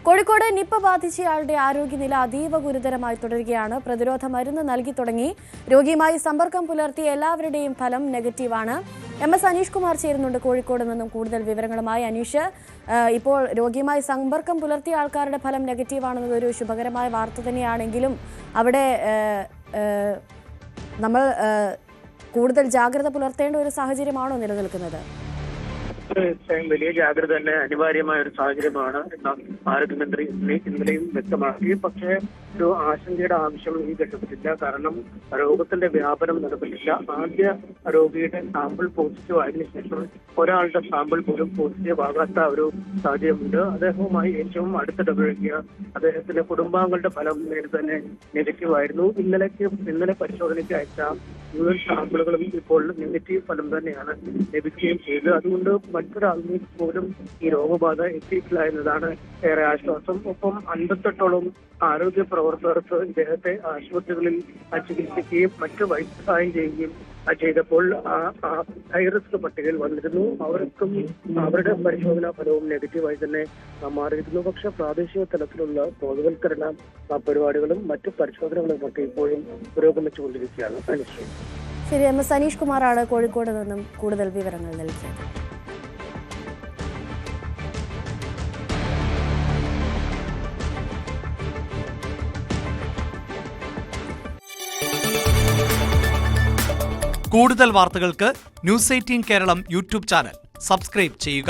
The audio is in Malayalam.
കോഴിക്കോട് നിപ്പ ബാധിച്ചയാളുടെ ആരോഗ്യനില അതീവ ഗുരുതരമായി തുടരുകയാണ്. പ്രതിരോധ മരുന്ന് നൽകി തുടങ്ങി. രോഗിയുമായി സമ്പർക്കം പുലർത്തിയ എല്ലാവരുടെയും ഫലം നെഗറ്റീവാണ്. MS അനീഷ് കുമാർ ചേരുന്നുണ്ട് കോഴിക്കോട് നിന്നും കൂടുതൽ വിവരങ്ങളുമായി. അനീഷ്, ഇപ്പോൾ രോഗിയുമായി സമ്പർക്കം പുലർത്തിയ ആൾക്കാരുടെ ഫലം നെഗറ്റീവാണെന്നതൊരു ശുഭകരമായ വാർത്ത തന്നെയാണെങ്കിലും അവിടെ നമ്മൾ കൂടുതൽ ജാഗ്രത പുലർത്തേണ്ട ഒരു സാഹചര്യമാണോ നിലനിൽക്കുന്നത്? വലിയ ജാഗ്രത തന്നെ അനിവാര്യമായ ഒരു സാഹചര്യമാണ് എന്ന് ആരോഗ്യമന്ത്രി ഇന്നലെയും വ്യക്തമാക്കി. പക്ഷേ ഒരു ആശങ്കയുടെ ആവശ്യം ഈ ഘട്ടത്തിലില്ല. കാരണം രോഗത്തിന്റെ വ്യാപനം നടന്നിട്ടില്ല. ആദ്യ രോഗിയുടെ സാമ്പിൾ പോസിറ്റീവ് ആയതിനു ശേഷം ഒരാളുടെ സാമ്പിൾ പോലും പോസിറ്റീവ് ആകാത്ത ഒരു സാഹചര്യമുണ്ട്. അദ്ദേഹവുമായി ഏറ്റവും അടുത്തിടപഴകിയ അദ്ദേഹത്തിന്റെ കുടുംബാംഗങ്ങളുടെ ഫലം നേരിട്ട് തന്നെ നെഗറ്റീവ് ആയിരുന്നു. ഇന്നലെ പരിശോധനയ്ക്ക് അയച്ച മുഴുവൻ സാമ്പിളുകളും ഇപ്പോൾ നെഗറ്റീവ് ഫലം തന്നെയാണ് ലഭിക്കുകയും ചെയ്തത്. അതുകൊണ്ട് മറ്റൊരാളിനെ പോലും ഈ രോഗബാധ എത്തിയിട്ടില്ല എന്നതാണ് ഏറെ ആശ്വാസം. ഒപ്പം 58ഓളം ആരോഗ്യ പ്രവർത്തകർക്ക് ഇദ്ദേഹത്തെ ആശുപത്രികളിൽ ചികിത്സിക്കുകയും മറ്റു വൈദ്യസഹായം ചെയ്യുകയും ചെയ്തപ്പോൾ ഹൈറിസ്ക് പട്ടികയിൽ വന്നിരുന്നു. അവർക്കും അവരുടെ പരിശോധനാ ഫലവും നെഗറ്റീവായി തന്നെ മാറിയിരുന്നു. പക്ഷെ പ്രാദേശിക തലത്തിലുള്ള ബോധവൽക്കരണ പരിപാടികളും മറ്റു പരിശോധനകളും ഒക്കെ ഇപ്പോഴും പുരോഗമിച്ചുകൊണ്ടിരിക്കുകയാണ്. ശരി, MS അനീഷ് കുമാറാണ് കോഴിക്കോട് നിന്നും കൂടുതൽ വിവരങ്ങൾ നൽകിയത്. കൂടുതൽ വാർത്തകൾക്ക് News 18 Keralam YouTube channel subscribe ചെയ്യുക.